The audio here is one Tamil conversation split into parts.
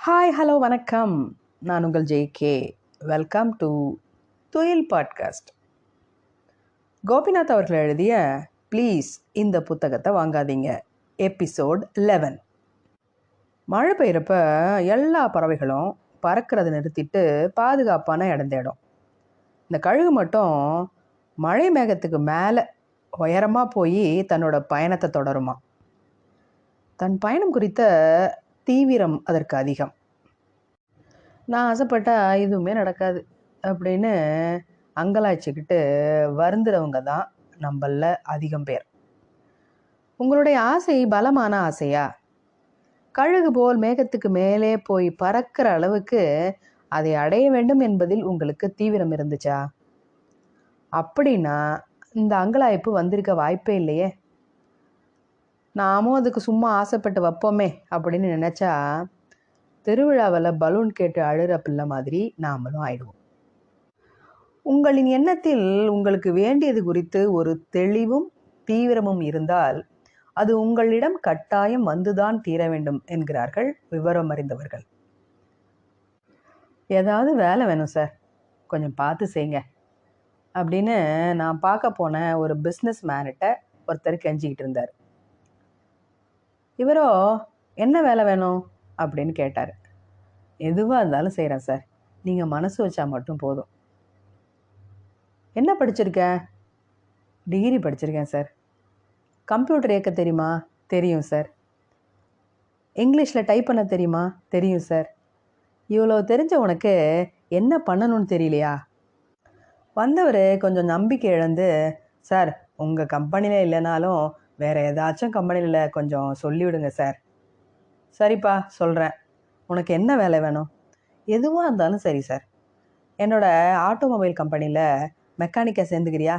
ஹாய் ஹலோ வணக்கம். நான் உங்கள் ஜேகே. வெல்கம் டு துயில் பாட்காஸ்ட். கோபிநாத் அவர்கள் எழுதிய ப்ளீஸ் இந்த புத்தகத்தை வாங்காதீங்க எபிசோட் 11. மழை பெய்கிறப்ப எல்லா பறவைகளும் பறக்கிறத நிறுத்திட்டு பாதுகாப்பான இடம் தேடும். இந்த கழுகு மட்டும் மழை மேகத்துக்கு மேலே உயரமாக போய் தன்னோட பயணத்தை தொடருமா. தன் பயணம் குறித்த தீவிரம் அதற்கு அதிகம். நான் ஆசைப்பட்டா எதுவுமே நடக்காது அப்படின்னு அங்கலாய்ச்சிக்கிட்டு வருந்துறவங்க தான் நம்மள அதிகம் பேர். உங்களுடைய ஆசை பலமான ஆசையா? கழுகு போல் மேகத்துக்கு மேலே போய் பறக்கிற அளவுக்கு அதை அடைய வேண்டும் என்பதில் உங்களுக்கு தீவிரம் இருந்துச்சா? அப்படின்னா இந்த அங்கலாய்ப்பு வந்திருக்க வாய்ப்பே இல்லையே. நாமும் அதுக்கு சும்மா ஆசைப்பட்டு வைப்போமே அப்படின்னு நினச்சா திருவிழாவில் பலூன் கேட்டு அழுகிற பிள்ளை மாதிரி நாமளும் ஆயிடுவோம். உங்களின் எண்ணத்தில் உங்களுக்கு வேண்டியது குறித்து ஒரு தெளிவும் தீவிரமும் இருந்தால் அது உங்களிடம் கட்டாயம் வந்துதான் தீர வேண்டும் என்கிறார்கள் விவரம் அறிந்தவர்கள். ஏதாவது வேலை வேணும் சார், கொஞ்சம் பார்த்து செய்யுங்க அப்படின்னு நான் பார்க்க போன ஒரு பிஸ்னஸ் மேன்கிட்ட ஒருத்தர் கெஞ்சிக்கிட்டு இருந்தார். இவரோ என்ன வேலை வேணும் அப்படின்னு கேட்டார். எதுவாக இருந்தாலும் செய்கிறேன் சார், நீங்கள் மனசு வச்சா மட்டும் போதும். என்ன படிச்சிருக்க? டிகிரி படிச்சிருக்கேன் சார். கம்ப்யூட்டர் இயக்க தெரியுமா? தெரியும் சார். இங்கிலீஷில் டைப் பண்ண தெரியுமா? தெரியும் சார். இவ்வளோ தெரிஞ்ச உனக்கு என்ன பண்ணணும்னு தெரியலையா? வந்தவர் கொஞ்சம் நம்பிக்கை இழந்து, சார் உங்கள் கம்பெனியில் இல்லைனாலும் வேறு ஏதாச்சும் கம்பெனியில் கொஞ்சம் சொல்லிவிடுங்க சார். சரிப்பா சொல்கிறேன், உனக்கு என்ன வேலை வேணும்? எதுவாக இருந்தாலும் சரி சார். என்னோடய ஆட்டோமொபைல் கம்பெனியில் மெக்கானிக்கை சேர்ந்துக்கிறியா?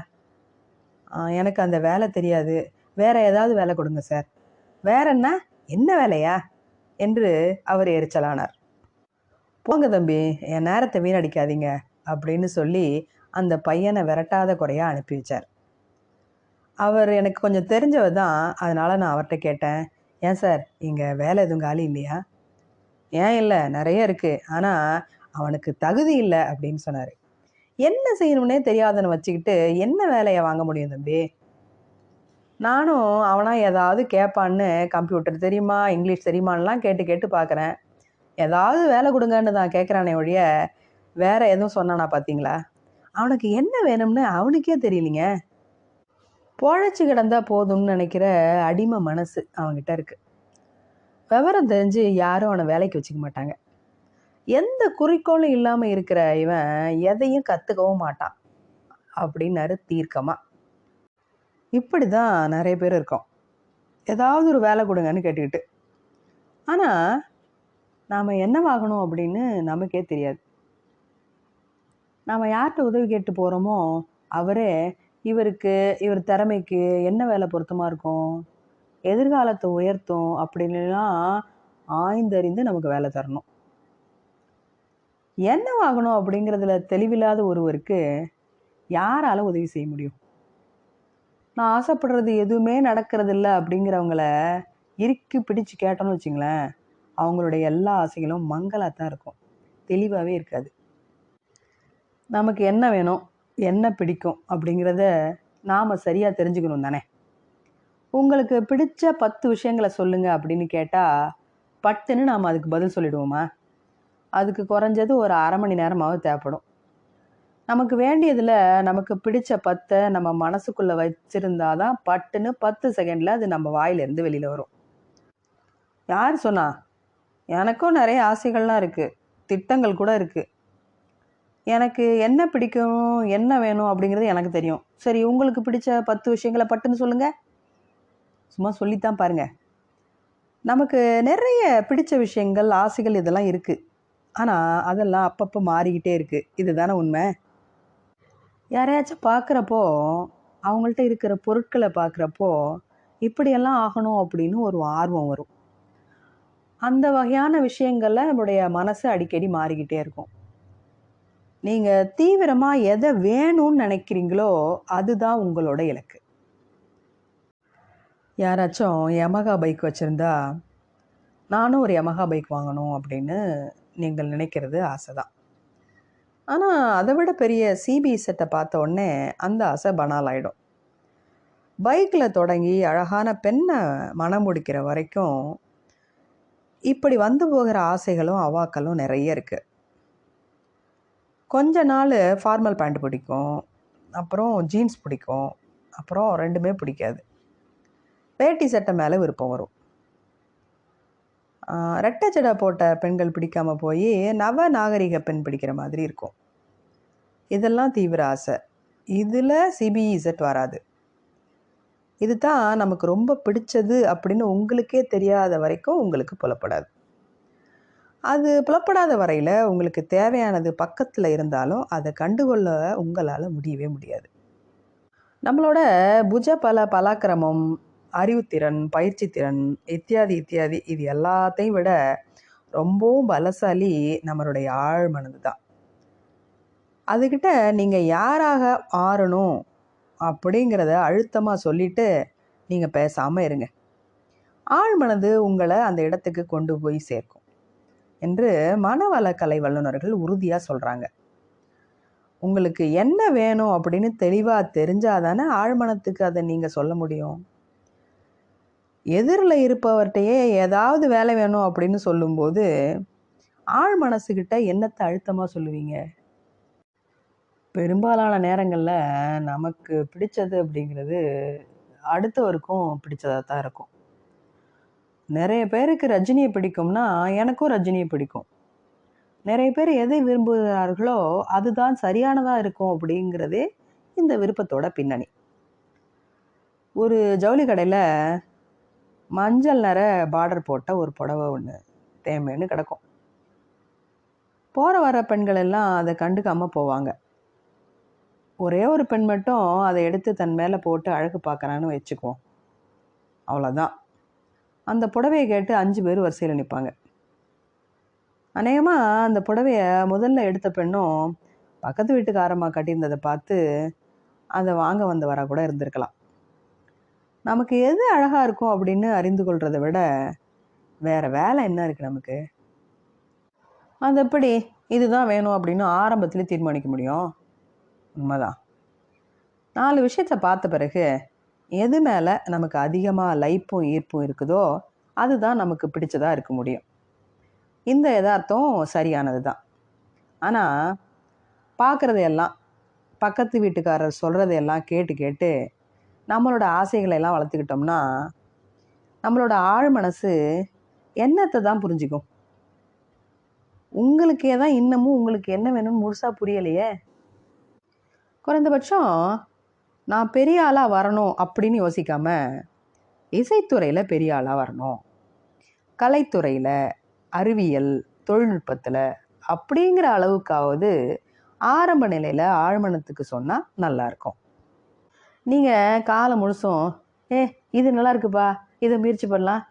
எனக்கு அந்த வேலை தெரியாது, வேறு ஏதாவது வேலை கொடுங்க சார். வேற என்ன வேலையா என்று அவர் எரிச்சலானார். போங்க தம்பி, என் நேரத்தை வீணடிக்காதீங்க அப்படின்னு சொல்லி அந்த பையனை விரட்டாத குறையாக அனுப்பி வச்சார். அவர் எனக்கு கொஞ்சம் தெரிஞ்சவர் தான், அதனால் நான் அவர்கிட்ட கேட்டேன், ஏன் சார் இங்கே வேலை எதுவும் காலி இல்லையா? ஏன் இல்லை, நிறைய இருக்குது, ஆனால் அவனுக்கு தகுதி இல்லை அப்படின்னு சொன்னார். என்ன செய்யணும்னே தெரியாதவனை வச்சுக்கிட்டு என்ன வேலையை வாங்க முடியும் தம்பி? நானும் அவனா ஏதாவது கேட்பான்னு கம்ப்யூட்டர் தெரியுமா இங்கிலீஷ் தெரியுமான்லாம் கேட்டு பார்க்குறேன். ஏதாவது வேலை கொடுங்கன்னு தான் கேட்குறானே ஒழிய வேற எதுவும் சொன்னானா பார்த்தீங்களா? அவனுக்கு என்ன வேணும்னு அவனுக்கே தெரியலிங்க. பொழைச்சி கிடந்தா போதும்னு நினைக்கிற அடிமை மனசு அவன்கிட்ட இருக்குது. விவரம் தெரிஞ்சு யாரும் அவனை வேலைக்கு வச்சுக்க மாட்டாங்க. எந்த குறிக்கோளும் இல்லாமல் இருக்கிற இவன் எதையும் கற்றுக்கவும் மாட்டான் அப்படின்னாரு தீர்க்கமாக. இப்படி தான் நிறைய பேர் இருக்கோம், ஏதாவது ஒரு வேலை கொடுங்கன்னு கேட்டுக்கிட்டு. ஆனால் நாம் என்னவாகணும் அப்படின்னு நமக்கே தெரியாது. நாம் யார்கிட்ட உதவி கேட்டு போகிறோமோ அவரே இவர் திறமைக்கு என்ன வேலை பொருத்தமாக இருக்கும், எதிர்காலத்தை உயர்த்தும் அப்படின்லாம் ஆய்ந்தறிந்து நமக்கு வேலை தரணும். என்னவாகணும் அப்படிங்கிறதுல தெளிவில்லாத ஒருவருக்கு யாரால உதவி செய்ய முடியும்? நான் ஆசைப்படுறது எதுவுமே நடக்கிறதில்ல அப்படிங்கிறவங்கள இறுக்கி பிடிச்சு கேட்டோன்னு வச்சுங்களேன், அவங்களுடைய எல்லா ஆசைகளும் மங்களாக தான் இருக்கும், தெளிவாகவே இருக்காது. நமக்கு என்ன வேணும், என்ன பிடிக்கும் அப்படிங்கிறத நாம் சரியாக தெரிஞ்சுக்கணும் தானே. உங்களுக்கு பிடிச்ச 10 விஷயங்களை சொல்லுங்கள் அப்படின்னு கேட்டால் பட்டுன்னு நாம் அதுக்கு பதில் சொல்லிடுவோமா? அதுக்கு குறைஞ்சது ஒரு அரை மணி நேரமாவது தேவைப்படும். நமக்கு வேண்டியதில் நமக்கு பிடிச்ச 10 நம்ம மனசுக்குள்ளே வச்சுருந்தாதான் பட்டுன்னு 10 செகண்டில் அது நம்ம வாயிலேருந்து வெளியில் வரும். யார் சொன்னா? எனக்கும் நிறைய ஆசைகள்லாம் இருக்குது, திட்டங்கள் கூட இருக்குது. எனக்கு என்ன பிடிக்கும் என்ன வேணும் அப்படிங்கிறது எனக்கு தெரியும். சரி, உங்களுக்கு பிடிச்ச 10 விஷயங்களை பட்டுன்னு சொல்லுங்கள். சும்மா சொல்லித்தான் பாருங்கள். நமக்கு நிறைய பிடிச்ச விஷயங்கள் ஆசைகள் இதெல்லாம் இருக்குது, ஆனால் அதெல்லாம் அப்பப்போ மாறிக்கிட்டே இருக்குது. இதுதானே உண்மை. யாரையாச்சும் பார்க்குறப்போ அவங்கள்ட்ட இருக்கிற பொருட்களை பார்க்குறப்போ இப்படியெல்லாம் ஆகணும் அப்படின்னு ஒரு ஆர்வம் வரும். அந்த வகையான விஷயங்களில் நம்முடைய மனசு அடிக்கடி மாறிக்கிட்டே இருக்கும். நீங்கள் தீவிரமாக எதை வேணும்னு நினைக்கிறீங்களோ அதுதான் உங்களோட இலக்கு. யாராச்சும் யமகா பைக் வச்சுருந்தா நானும் ஒரு யமஹா பைக் வாங்கணும் அப்படின்னு நீங்கள் நினைக்கிறது ஆசை தான். ஆனால் அதை விட பெரிய சிபிஇசட்டை பார்த்த உடனே அந்த ஆசை பனால் ஆகிடும். பைக்கில் தொடங்கி அழகான பெண்ணை மனம் முடிக்கிற வரைக்கும் இப்படி வந்து போகிற ஆசைகளும் அவாக்களும் நிறைய இருக்குது. கொஞ்ச நாள் ஃபார்மல் பேண்ட் பிடிக்கும், அப்புறம் ஜீன்ஸ் பிடிக்கும், அப்புறம் ரெண்டுமே பிடிக்காது. வேட்டி சட்டை மேலே விருப்பம் வரும். ரெட்டை ஜடை போட்ட பெண்கள் பிடிக்காமல் போய் நவ நாகரிக பெண் பிடிக்கிற மாதிரி இருக்கும். இதெல்லாம் தீவிர ஆசை. இதில் சிபிஇசட் வராது. இது தான் நமக்கு ரொம்ப பிடிச்சது அப்படின்னு உங்களுக்கே தெரியாத வரைக்கும் உங்களுக்கு புலப்படாது. அது புலப்படாத வரையில் உங்களுக்கு தேவையானது பக்கத்தில் இருந்தாலும் அதை கண்டுகொள்ள உங்களால் முடியவே முடியாது. நம்மளோட புஜ பலாக்கிரமம், அறிவுத்திறன், பயிற்சி திறன் இத்தியாதி இத்தியாதி இது எல்லாத்தையும் விட ரொம்பவும் பலசாலி நம்மளுடைய ஆழ் மனது தான். அதுக்கிட்ட நீங்கள் யாராக ஆறணும் அப்படிங்கிறத அழுத்தமாக சொல்லிவிட்டு நீங்கள் பேசாமல் இருங்க. ஆழ் மனது உங்களை அந்த இடத்துக்கு கொண்டு போய் சேர்க்கும் என்று மனவளக்கலை வல்லுநர்கள் உறுதியாக சொல்கிறாங்க. உங்களுக்கு என்ன வேணும் அப்படின்னு தெளிவாக தெரிஞ்சாதானே ஆழ்மனத்துக்கு அதை நீங்கள் சொல்ல முடியும். எதிரில் இருப்பவர்கிட்டையே ஏதாவது வேலை வேணும் அப்படின்னு சொல்லும்போது ஆழ் மனசுக்கிட்ட என்னத்தை அழுத்தமாக சொல்லுவீங்க? பெரும்பாலான நேரங்களில் நமக்கு பிடிச்சது அப்படிங்கிறது அடுத்தவருக்கும் பிடிச்சதாக தான் இருக்கும். நிறைய பேருக்கு ரஜினியை பிடிக்கும்னா எனக்கும் ரஜினியை பிடிக்கும். நிறைய பேர் எதை விரும்புகிறார்களோ அதுதான் சரியானதாக இருக்கும் அப்படிங்கிறதே இந்த விருப்பத்தோட பின்னணி. ஒரு ஜவுளி கடையில் மஞ்சள் நிற பார்டர் போட்ட ஒரு புடவை ஒன்று தேமேன்னு கிடக்கும். போகிற வர பெண்கள் எல்லாம் அதை கண்டுக்காமல் போவாங்க. ஒரே ஒரு பெண் மட்டும் அதை எடுத்து தன் மேலே போட்டு அழகு பார்க்குறான்னு வச்சுக்குவோம். அவ்வளோதான். அந்த புடவையை கேட்டு 5 பேர் வரிசையில் நிற்பாங்க. அநேகமாக அந்த புடவையை முதல்ல எடுத்த பெண்ணும் பக்கத்து வீட்டுக்காரமாக கட்டியிருந்ததை பார்த்து அதை வாங்க வந்தவராக கூட இருந்திருக்கலாம். நமக்கு எது அழகாக இருக்கும் அப்படின்னு அறிந்து கொள்கிறத விட வேறு வேலை என்ன இருக்குது நமக்கு? அது எப்படி இதுதான் வேணும் அப்படின்னு ஆரம்பத்துலேயே தீர்மானிக்க முடியும்? உண்மைதான். 4 விஷயத்தை பார்த்த பிறகு எது மேலே நமக்கு அதிகமாக லைப்பும் ஈர்ப்பும் இருக்குதோ அதுதான் நமக்கு பிடிச்சதாக இருக்க முடியும். இந்த யதார்த்தம் சரியானது தான். ஆனால் பார்க்குறதையெல்லாம் பக்கத்து வீட்டுக்காரர் சொல்கிறதையெல்லாம் கேட்டு கேட்டு நம்மளோட ஆசைகளை எல்லாம் வளர்த்துக்கிட்டோம்னா நம்மளோட ஆழ் மனசு என்னத்தை தான் புரிஞ்சுக்கும்? உங்களுக்கே தான் இன்னமும் உங்களுக்கு என்ன வேணும்னு முழுசாக புரியலையே. குறைந்தபட்சம் நான் பெரிய ஆளாக வரணும் அப்படின்னு யோசிக்காம இசைத்துறையில் பெரிய ஆளாக வரணும், கலைத்துறையில், அறிவியல், தொழில்நுட்பத்தில் அப்படிங்கிற அளவுக்காவது ஆரம்ப நிலையில் ஆழ்மனத்துக்கு சொன்னால் நல்லாயிருக்கும். நீங்கள் காலம் முழுசும் இது நல்லா இருக்குப்பா, இதை முயற்சி பண்ணலாம்,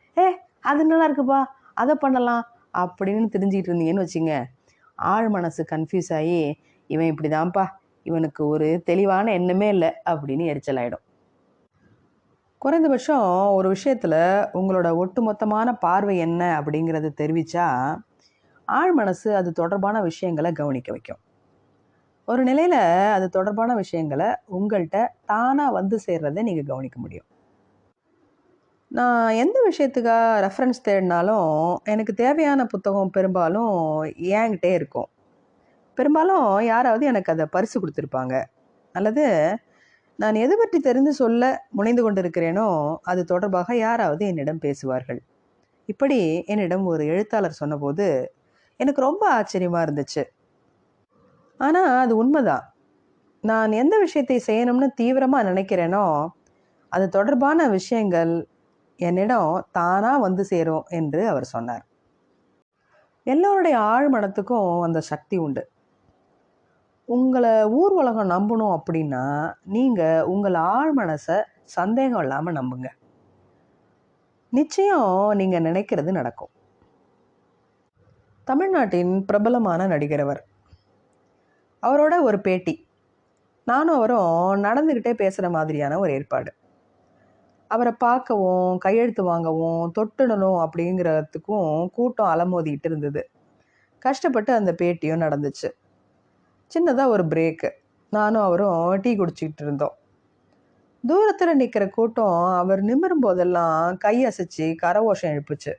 அது நல்லா இருக்குப்பா, அதை பண்ணலாம் அப்படின்னு தெரிஞ்சுக்கிட்டு இருந்தீங்கன்னு வச்சுங்க, ஆழ் மனசு கன்ஃபியூஸ் ஆகி இவன் இப்படி தான்ப்பா, இவனுக்கு ஒரு தெளிவான எண்ணமே இல்லை அப்படின்னு எரிச்சல் ஆகிடும். குறைந்தபட்சம் ஒரு விஷயத்தில் உங்களோட ஒட்டுமொத்தமான பார்வை என்ன அப்படிங்கிறத தெரிவித்தா ஆழ் மனசு அது தொடர்பான விஷயங்களை கவனிக்க வைக்கும். ஒரு நிலையில் அது தொடர்பான விஷயங்களை உங்கள்கிட்ட தானாக வந்து சேர்றதை நீங்கள் கவனிக்க முடியும். நான் எந்த விஷயத்துக்காக ரெஃபரன்ஸ் தேடினாலும் எனக்கு தேவையான புத்தகம் பெரும்பாலும் என்கிட்டே இருக்கும். பெரும்பாலும் யாராவது எனக்கு அதை பரிசு கொடுத்துருப்பாங்க, அல்லது நான் எது பற்றி தெரிந்து சொல்ல முனைந்து கொண்டிருக்கிறேனோ அது தொடர்பாக யாராவது என்னிடம் பேசுவார்கள். இப்படி என்னிடம் ஒரு எழுத்தாளர் சொன்னபோது எனக்கு ரொம்ப ஆச்சரியமாக இருந்துச்சு. ஆனால் அது உண்மைதான். நான் எந்த விஷயத்தை செய்யணும்னு தீவிரமாக நினைக்கிறேனோ அது தொடர்பான விஷயங்கள் என்னிடம் தானாக வந்து சேரும் என்று அவர் சொன்னார். எல்லோருடைய ஆழ் மனத்துக்கும் அந்த சக்தி உண்டு. உங்களை ஊர் உலகம் நம்பணும் அப்படின்னா நீங்கள் உங்கள் ஆழ் மனசை சந்தேகம் இல்லாமல் நம்புங்க. நிச்சயம் நீங்கள் நினைக்கிறது நடக்கும். தமிழ்நாட்டின் பிரபலமான நடிகர் அவர். அவரோட ஒரு பேட்டி, நானும் அவரும் நடந்துக்கிட்டே பேசுகிற மாதிரியான ஒரு ஏற்பாடு. அவரை பார்க்கவும் கையெழுத்து வாங்கவும் தொட்டுடணும் அப்படிங்கிறதுக்கும் கூட்டம் அலமோதிட்டு இருந்தது. கஷ்டப்பட்டு அந்த பேட்டியும் நடந்துச்சு. சின்னதாக ஒரு பிரேக்கு. நானும் அவரும் டீ குடிச்சிக்கிட்டு இருந்தோம். தூரத்தில் நிற்கிற கூட்டம் அவர் நிமிரும் போதெல்லாம் கை அசைச்சு கரகோஷம் எழுப்புச்சு.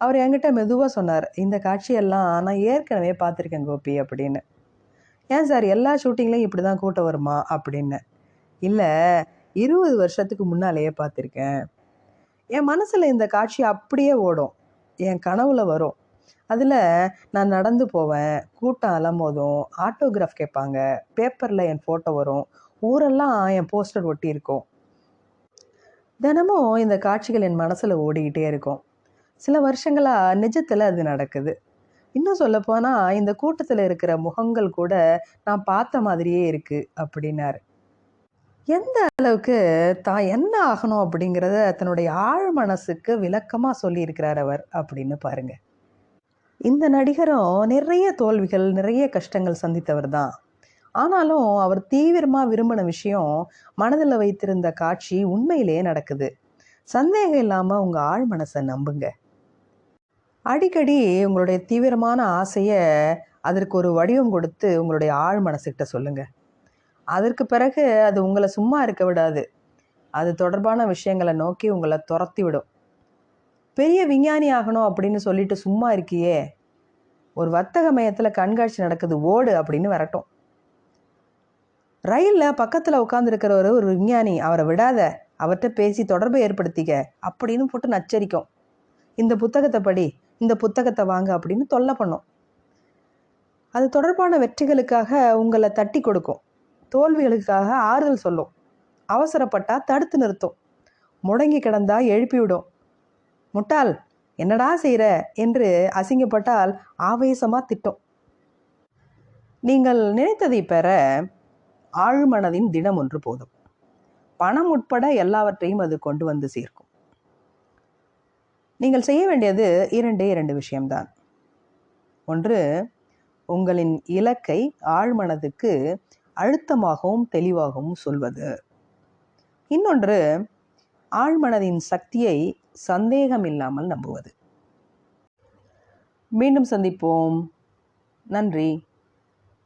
அவர் என்கிட்ட மெதுவாக சொன்னார், இந்த காட்சியெல்லாம் நான் ஏற்கனவே பார்த்துருக்கேன் கோபி அப்படின்னு. ஏன் சார் எல்லா ஷூட்டிங்லேயும் இப்படி தான் கூட்டம் வருமா அப்படின்னு. இல்லை, 20 வருஷத்துக்கு முன்னாலேயே பார்த்துருக்கேன். என் மனசில் இந்த காட்சி அப்படியே ஓடும், என் கனவுல வரும். அதில் நான் நடந்து போவேன், கூட்டம் அலமோதும், ஆட்டோகிராஃப் கேட்பாங்க, பேப்பரில் என் ஃபோட்டோ வரும், ஊரெல்லாம் என் போஸ்டர் ஒட்டி இருக்கும். தினமும் இந்த காட்சிகள் என் மனசில் ஓடிக்கிட்டே இருக்கும். சில வருஷங்களாக நிஜத்தில் அது நடக்குது. இன்னும் சொல்லப்போனால் இந்த கூட்டத்தில் இருக்கிற முகங்கள் கூட நான் பார்த்த மாதிரியே இருக்குது அப்படின்னாரு. எந்த அளவுக்கு தான் என்ன ஆகணும் அப்படிங்கிறத தன்னுடைய ஆழ் மனசுக்கு விளக்கமாக சொல்லியிருக்கிறார் அவர் அப்படின்னு பாருங்க. இந்த நடிகரும் நிறைய தோல்விகள், நிறைய கஷ்டங்கள் சந்தித்தவர் தான். ஆனாலும் அவர் தீவிரமாக விரும்பின விஷயம், மனதில் வைத்திருந்த காட்சி உண்மையிலேயே நடக்குது. சந்தேகம் இல்லாமல் உங்கள் ஆழ் மனசை நம்புங்க. அடிக்கடி உங்களுடைய தீவிரமான ஆசையை அதற்கு ஒரு வடிவம் கொடுத்து உங்களுடைய ஆழ் மனசுக்கிட்ட சொல்லுங்கள். அதற்கு பிறகு அது உங்களை சும்மா இருக்க விடாது. அது தொடர்பான விஷயங்களை நோக்கி உங்களை துரத்தி விடும். பெரிய விஞ்ஞானி ஆகணும் அப்படின்னு சொல்லிட்டு சும்மா இருக்கியே, ஒரு வர்த்தக மையத்தில் கண்காட்சி நடக்குது ஓடு அப்படின்னு வரட்டும். ரயிலில் பக்கத்தில் உட்காந்துருக்கிறவர் ஒரு விஞ்ஞானி, அவரை விடாத, அவர்கிட்ட பேசி தொடர்பை ஏற்படுத்திக்க அப்படின்னு போட்டு நச்சரிக்கும். இந்த புத்தகத்தை படி, இந்த புத்தகத்தை வாங்க அப்படின்னு தொல்லை பண்ணும். அது தொடர்பான வெற்றிகளுக்காக உங்களை தட்டி கொடுக்கும், தோல்விகளுக்காக ஆறுதல் சொல்லும், அவசரப்பட்டால் தடுத்து நிறுத்தும், முடங்கி கிடந்தா எழுப்பிவிடும். முட்டாள் என்னடா செய்கிற என்று அசிங்கப்பட்டால் ஆவேசமாக திட்டும். நீங்கள் நினைத்ததை பெற ஆழ்மனதின் தினம் ஒன்று போதும். பணம் உட்பட எல்லாவற்றையும் அது கொண்டு வந்து சேர்க்கும். நீங்கள் செய்ய வேண்டியது இரண்டு விஷயம்தான். ஒன்று, உங்களின் இலக்கை ஆழ்மனதுக்கு அழுத்தமாகவும் தெளிவாகவும் சொல்வது. இன்னொன்று, ஆழ்மனதின் சக்தியை சந்தேகம் இல்லாமல் நம்புவது. மீண்டும் சந்திப்போம். நன்றி.